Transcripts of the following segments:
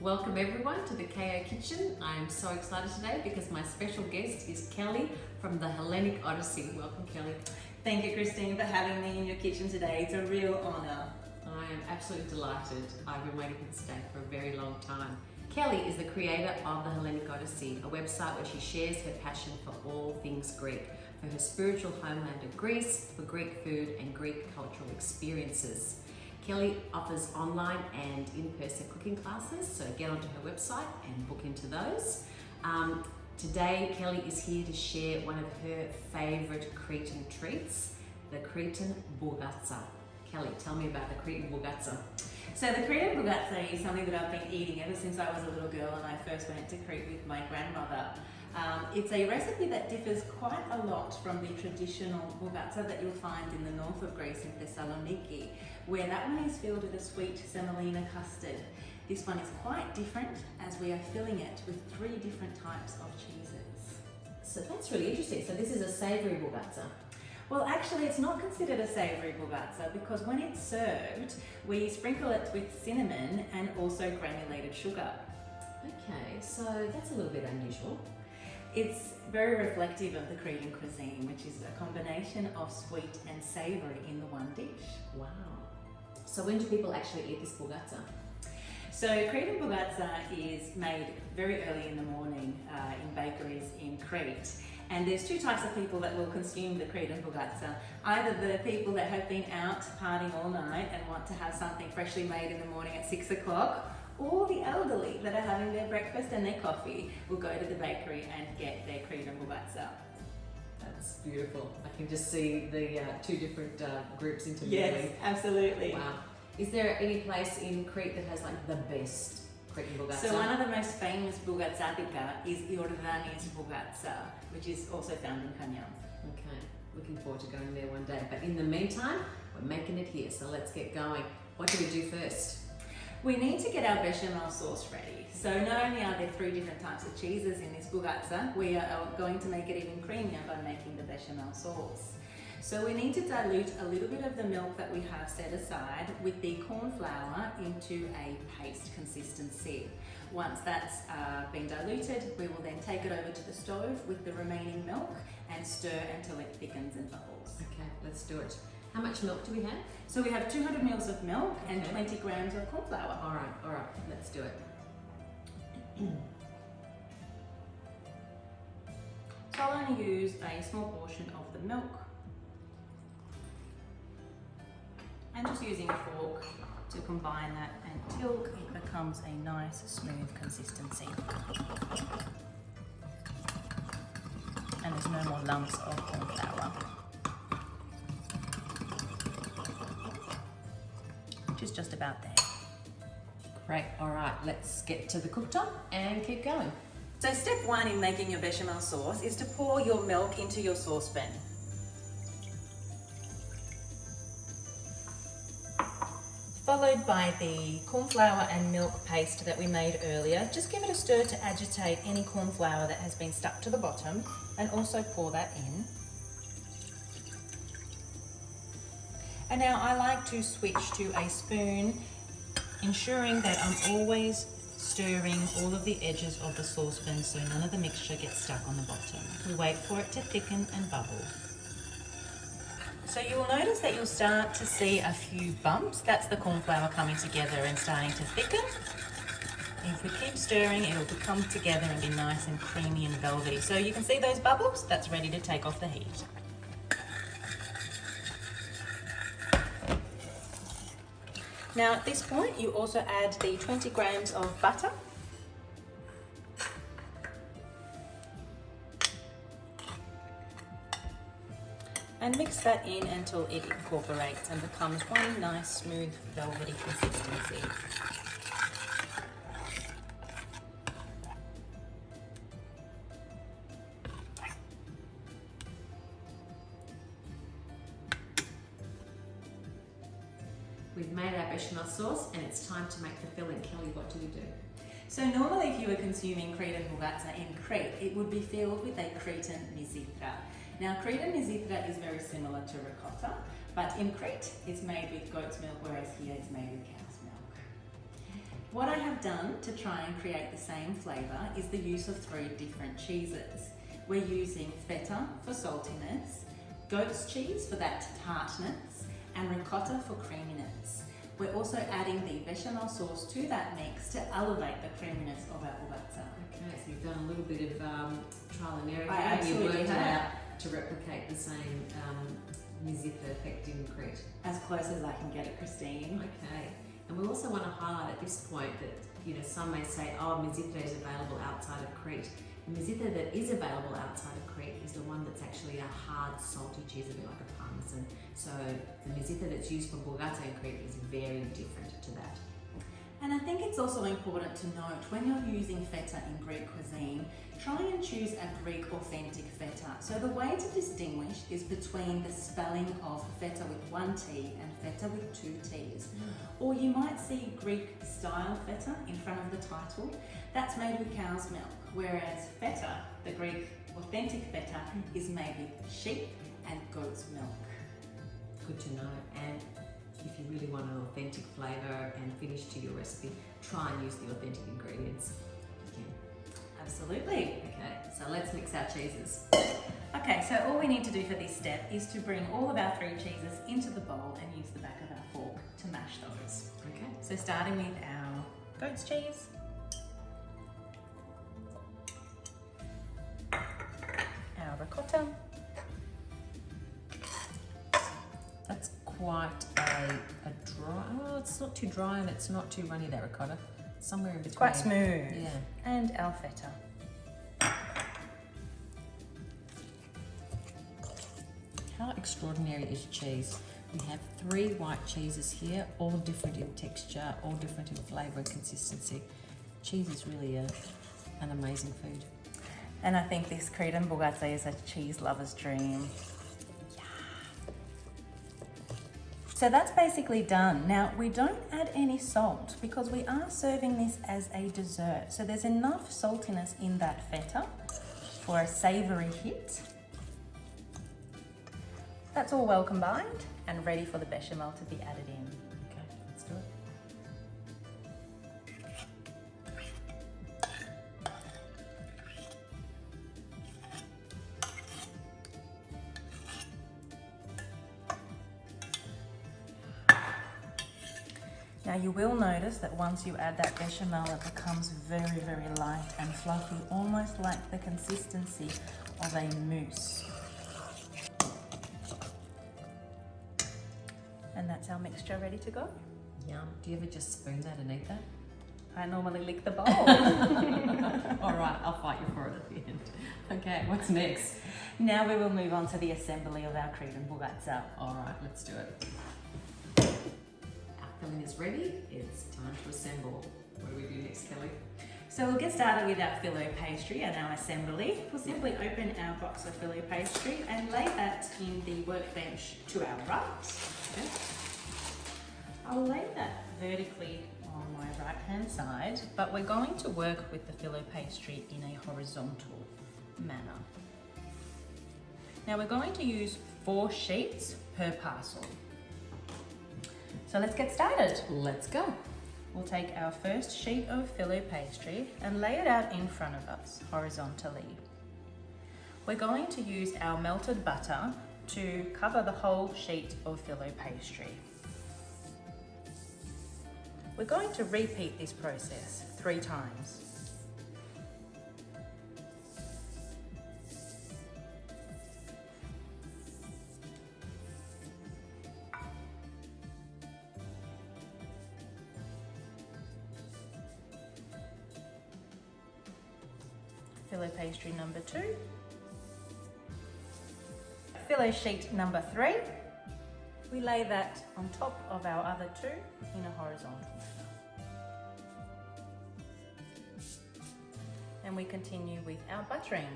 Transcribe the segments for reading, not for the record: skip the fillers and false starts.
Welcome everyone to the KO Kitchen. I am so excited today because my special guest is Kelly from the Hellenic Odyssey. Welcome, Kelly. Thank you, Christine, for having me in your kitchen today. It's a real honour. I am absolutely delighted. I've been waiting for this day for a very long time. Kelly is the creator of the Hellenic Odyssey, a website where she shares her passion for all things Greek, for her spiritual homeland of Greece, for Greek food and Greek cultural experiences. Kelly offers online and in-person cooking classes, so get onto her website and book into those. Today, Kelly is here to share one of her favourite Cretan treats, the Cretan Bougatsa. Kelly, tell me about the Cretan Bougatsa. So the Cretan Bougatsa is something that I've been eating ever since I was a little girl and I first went to Crete with my grandmother. It's a recipe that differs quite a lot from the traditional Bougatsa that you'll find in the north of Greece in Thessaloniki, where that one is filled with a sweet semolina custard. This one is quite different as we are filling it with 3 different types of cheeses. So that's really interesting. So this is a savoury Bougatsa. Well, actually, it's not considered a savoury Bougatsa because when it's served, we sprinkle it with cinnamon and also granulated sugar. Okay, so that's a little bit unusual. It's very reflective of the Cretan cuisine, which is a combination of sweet and savoury in the one dish. Wow. So when do people actually eat this Bougatsa? So Cretan Bougatsa is made very early in the morning in bakeries in Crete. And there's 2 types of people that will consume the Cretan Bougatsa. Either the people that have been out partying all night and want to have something freshly made in the morning at 6 o'clock, or the elderly that are having their breakfast and their coffee will go to the bakery and get their Cretan Bougatsa. That's beautiful. I can just see the 2 different groups intermingling. Yes, absolutely. Wow. Is there any place in Crete that has like the best Cretan Bougatsa? So one of the most famous Bougatsatica is Iordanis Bougatsa, which is also found in Kanyam. Okay, looking forward to going there one day. But in the meantime, we're making it here, so let's get going. What do we do first? We need to get our bechamel sauce ready. So not only are there 3 different types of cheeses in this Bougatsa, we are going to make it even creamier by making the bechamel sauce. So we need to dilute a little bit of the milk that we have set aside with the corn flour into a paste consistency. Once that's been diluted, we will then take it over to the stove with the remaining milk and stir until it thickens and bubbles. Okay, let's do it. How much milk do we have? So we have 200 ml of milk and 20 grams of corn flour. All right, let's do it. So I'll only use a small portion of the milk. And just using a fork to combine that until it becomes a nice smooth consistency. And there's no more lumps of corn flour. Which is just about there. Great, all right, let's get to the cooktop and keep going. So step 1 in making your bechamel sauce is to pour your milk into your saucepan. Followed by the corn flour and milk paste that we made earlier. Just give it a stir to agitate any corn flour that has been stuck to the bottom and also pour that in. And now I like to switch to a spoon, ensuring that I'm always stirring all of the edges of the saucepan so none of the mixture gets stuck on the bottom. We wait for it to thicken and bubble. So you will notice that you'll start to see a few bumps. That's the corn flour coming together and starting to thicken. If we keep stirring, it will come together and be nice and creamy and velvety. So you can see those bubbles? That's ready to take off the heat. Now at this point, you also add the 20 grams of butter. And mix that in until it incorporates and becomes one nice, smooth, velvety consistency. We've made our bechamel sauce and it's time to make the filling. Kelly, what do we do? So normally if you were consuming Cretan Bougatsa in Crete, it would be filled with a Cretan mizithra. Now Cretan mizithra is very similar to ricotta, but in Crete it's made with goat's milk, whereas here it's made with cow's milk. What I have done to try and create the same flavour is the use of 3 different cheeses. We're using feta for saltiness, goat's cheese for that tartness, and ricotta for creaminess. We're also adding the bechamel sauce to that mix to elevate the creaminess of our bougatsa. Okay, so you've done a little bit of trial and error I here, and you absolutely worked it have. out to replicate the same mizitha effect in Crete. As close as I can get it, Christine. Okay, and we also want to highlight at this point that, you know, some may say, oh, mizitha is available outside of Crete. The mizitha that is available outside of Crete is the one that's actually a hard, salty cheese, a bit like a parmesan. So the mizitha that's used for Bougatsa in Crete is very different to that. And I think it's also important to note when you're using feta in Greek cuisine, try and choose a Greek authentic feta. So the way to distinguish is between the spelling of feta with 1 T and feta with 2 T's. Or you might see Greek style feta in front of the title. That's made with cow's milk, whereas feta, the Greek authentic feta, is made with sheep and goat's milk. Good to know. And if you really want an authentic flavour and finish to your recipe, try and use the authentic ingredients if you can. Absolutely. Okay, so let's mix our cheeses. Okay, so all we need to do for this step is to bring all of our 3 cheeses into the bowl and use the back of our fork to mash those. Okay. So starting with our goat's cheese, our ricotta. That's quite a dry, oh, it's not too dry and it's not too runny, that ricotta. Somewhere in between. It's quite smooth. Yeah. And our feta. How extraordinary is cheese? We have 3 white cheeses here, all different in texture, all different in flavour and consistency. Cheese is really an amazing food. And I think this Cretan Bougatsa is a cheese lover's dream. So that's basically done. Now, we don't add any salt because we are serving this as a dessert. So there's enough saltiness in that feta for a savoury hit. That's all well combined and ready for the bechamel to be added in. Okay, let's do it. Now you will notice that once you add that bechamel, it becomes very, very light and fluffy, almost like the consistency of a mousse. And that's our mixture ready to go. Yum. Do you ever just spoon that and eat that? I normally lick the bowl. All right, I'll fight you for it at the end. Okay, what's next? Now we will move on to the assembly of our Cretan Bougatsa. All right, let's do it. Our filling is ready. It's time to assemble. What do we do next, Kelly? So we'll get started with our Fillo Pastry and our assembly. We'll simply open our box of Fillo Pastry and lay that in the workbench to our right. Okay. I'll lay that vertically on my right hand side, but we're going to work with the Fillo Pastry in a horizontal manner. Now we're going to use 4 sheets per parcel. So let's get started. Let's go. We'll take our first sheet of Fillo Pastry and lay it out in front of us horizontally. We're going to use our melted butter to cover the whole sheet of Fillo Pastry. We're going to repeat this process 3 times. Fillo Pastry number 2. Fillo sheet number 3. We lay that on top of our other 2 in a horizontal manner. And we continue with our buttering.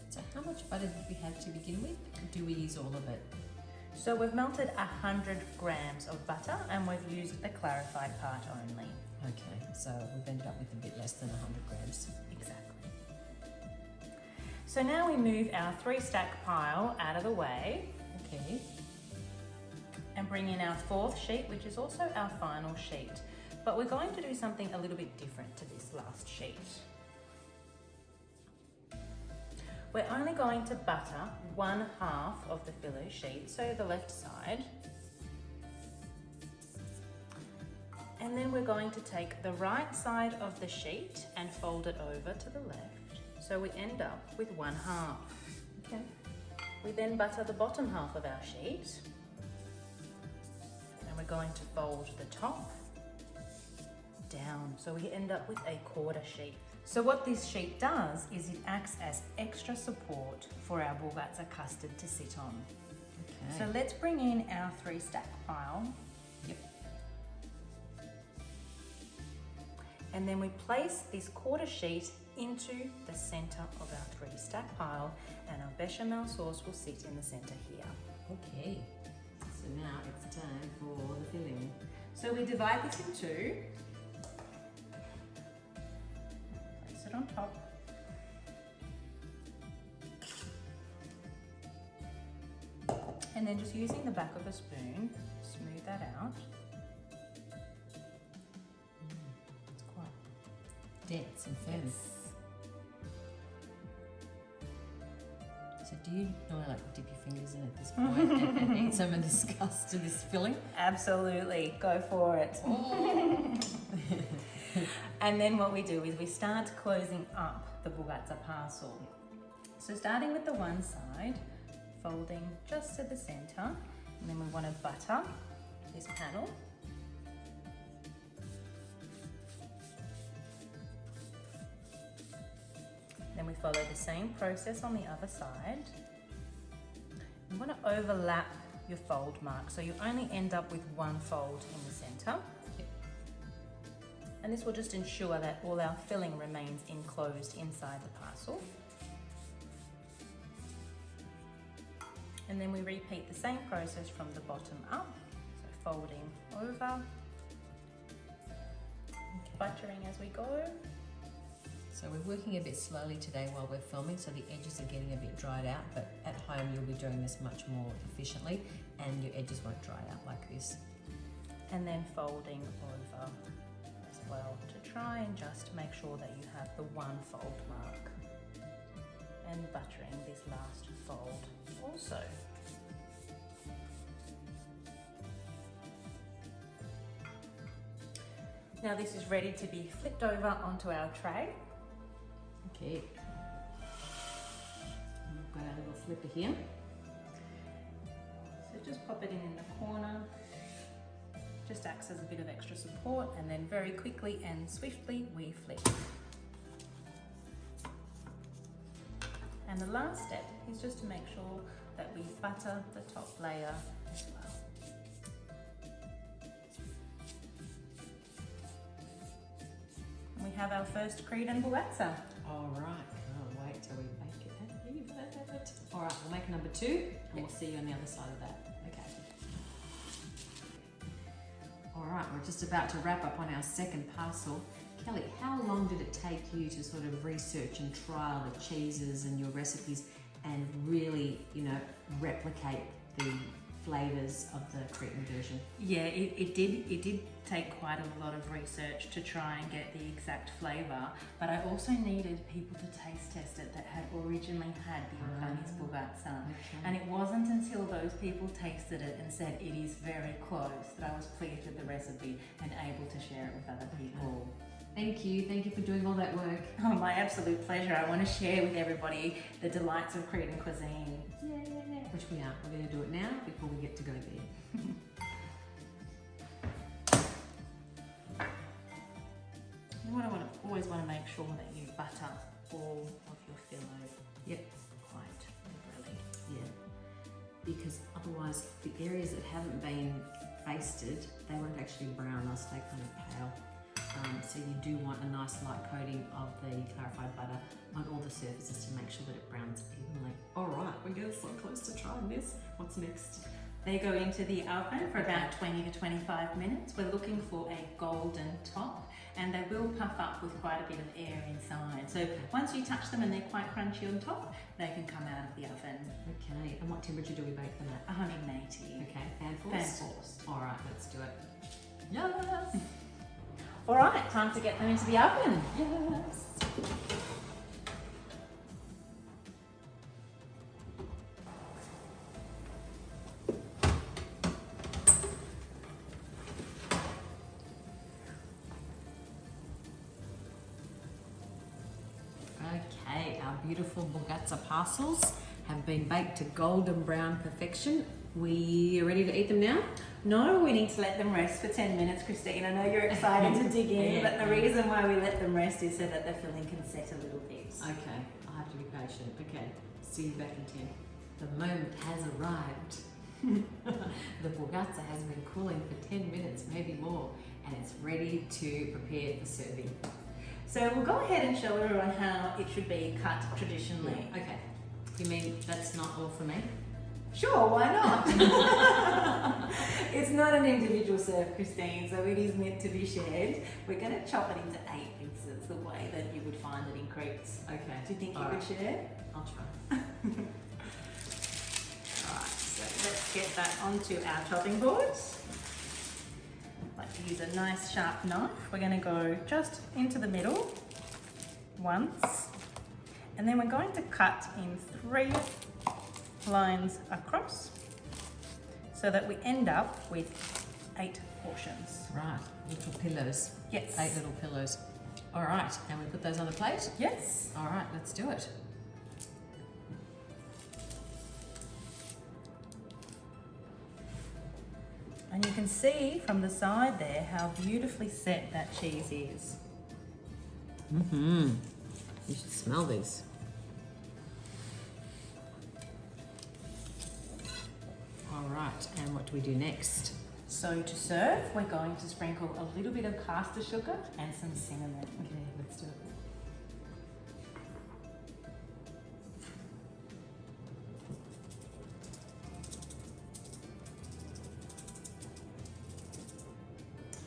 So how much butter did we have to begin with? Do we use all of it? So we've melted 100 grams of butter and we've used the clarified part only. Okay, so we've ended up with a bit less than 100 grams. Exactly. So now we move our 3-stack pile out of the way Okay. and bring in our fourth sheet, which is also our final sheet. But we're going to do something a little bit different to this last sheet. We're only going to butter 1/2 of the fillo sheet, so the left side. And then we're going to take the right side of the sheet and fold it over to the left. So we end up with 1/2. Okay. We then butter the bottom half of our sheet. And we're going to fold the top down. So we end up with a 1/4 sheet. So what this sheet does is it acts as extra support for our Bougatsa custard to sit on. Okay. So let's bring in our 3-stack pile. Yep. And then we place this 1/4 sheet into the center of our 3-stack pile, and our bechamel sauce will sit in the center here. Okay. So now it's time for the filling. So we divide this in 2. Place it on top. And then just using the back of a spoon, smooth that out. It's quite dense and firm. Yes. So do you normally like dip your fingers in at this point and eat some of this custard, this filling? Absolutely, go for it. And then what we do is we start closing up the Bougatsa parcel. So starting with the one side, folding just to the center, and then we want to butter this panel. Then we follow the same process on the other side. You want to overlap your fold mark, so you only end up with 1 fold in the center. Yep. And this will just ensure that all our filling remains enclosed inside the parcel. And then we repeat the same process from the bottom up. So folding over, buttering as we go. So we're working a bit slowly today while we're filming, so the edges are getting a bit dried out, but at home you'll be doing this much more efficiently and your edges won't dry out like this. And then folding over as well to try and just make sure that you have the 1 fold mark. And buttering this last fold also. Now this is ready to be flipped over onto our tray. Okay. We've got our little flipper here. So just pop it in the corner. Just acts as a bit of extra support, and then very quickly and swiftly we flip. And the last step is just to make sure that we butter the top layer as well. And we have our first Cretan Bougatsa. All right, can't wait till we make it. All right, we'll make number 2 and we'll see you on the other side of that. Okay. All right, we're just about to wrap up on our second parcel. Kelly, how long did it take you to sort of research and trial the cheeses and your recipes and really, replicate the flavours of the Cretan version? Yeah, it did take quite a lot of research to try and get the exact flavour, but I also needed people to taste test it that had originally had the Okanese Bougatsa. Okay. And it wasn't until those people tasted it and said it is very close that I was pleased with the recipe and able to share it with other people. Thank you for doing all that work. Oh, my absolute pleasure. I want to share with everybody the delights of Cretan cuisine. Yeah. Which we are. We're going to do it now before we get to go there. Always want to make sure that you butter all of your fillo. Yep. Quite liberally. Yeah. Because otherwise the areas that haven't been basted, they won't actually brown, they'll stay kind of pale. So you do want a nice light coating of the clarified butter on all the surfaces to make sure that it browns evenly. All right, we're getting so close to trying this. What's next? They go into the oven for about 20 to 25 minutes. We're looking for a golden top, and they will puff up with quite a bit of air inside. So once you touch them and they're quite crunchy on top, they can come out of the oven. Okay, and what temperature do we bake them at? 180. Okay, and forced? Fan forced. All right, let's do it. Yes. All right, time to get them into the oven. Yes. Okay, our beautiful Bougatsa parcels have been baked to golden brown perfection. We are ready to eat them now? No, we need to let them rest for 10 minutes, Christine. I know you're excited to dig in, but the reason why we let them rest is so that the filling can set a little bit. Okay, I'll have to be patient. Okay, see you back in 10. The moment has arrived. The Bougatsa has been cooling for 10 minutes, maybe more, and it's ready to prepare for serving. So we'll go ahead and show everyone how it should be cut traditionally. Okay, you mean that's not all for me? Sure, why not? It's not an individual serve, Christine, so it is meant to be shared. We're going to chop it into 8 pieces, the way that you would find it in Crete. Okay. Do you think you All could right. share? I'll try. Alright, so let's get that onto our chopping board. Like to use a nice sharp knife. We're going to go just into the middle once, and then we're going to cut in 3 lines across so that we end up with 8 portions. Right, little pillows. Yes. 8 little pillows. All right, and we put those on the plate? Yes. All right, let's do it. And you can see from the side there how beautifully set that cheese is. Mm-hmm. You should smell these. All right, and what do we do next? So to serve, we're going to sprinkle a little bit of caster sugar and some cinnamon. Okay, let's do it.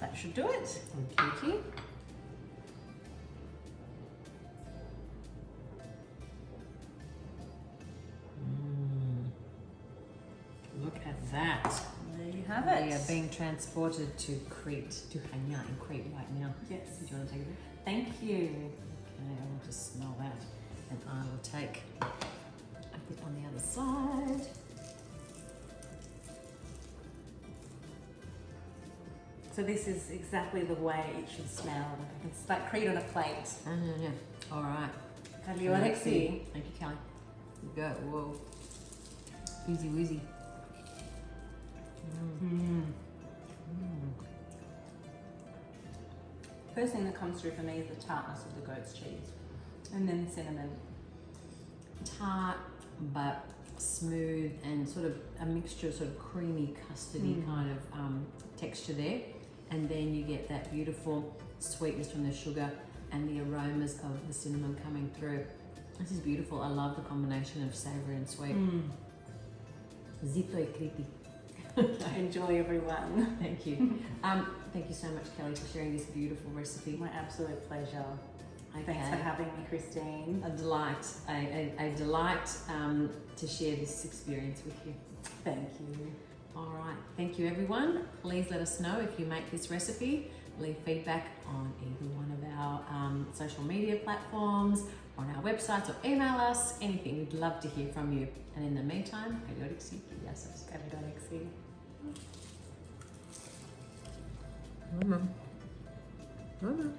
That should do it. Thank you. Look at that. There you have We it. are being transported to Crete, to Hanya in Crete right now. Yes. Do you want to take a bit? Thank you. Okay, I want to smell that. And I will take a bit on the other side. So this is exactly the way it should smell. It's like Crete on a plate. Yeah. All right. Kali Orexi. Thank you, Kelly. You go. Whoa. Easy wheezy. First thing that comes through for me is the tartness of the goat's cheese. And then cinnamon. Tart, but smooth and sort of a mixture of sort of creamy, custardy kind of texture there. And then you get that beautiful sweetness from the sugar and the aromas of the cinnamon coming through. This is beautiful. I love the combination of savoury and sweet. Zito e Crete. Enjoy, everyone. Thank you. Thank you so much, Kelly, for sharing this beautiful recipe. My absolute pleasure. Okay. Thanks for having me, Christine. A delight, a delight to share this experience with you. Thank you. All right, thank you everyone. Please let us know if you make this recipe. Leave feedback on either one of our social media platforms, on our websites, or email us, anything. We'd love to hear from you. And in the meantime, Kali Orexi, Kali Orexi. Mama.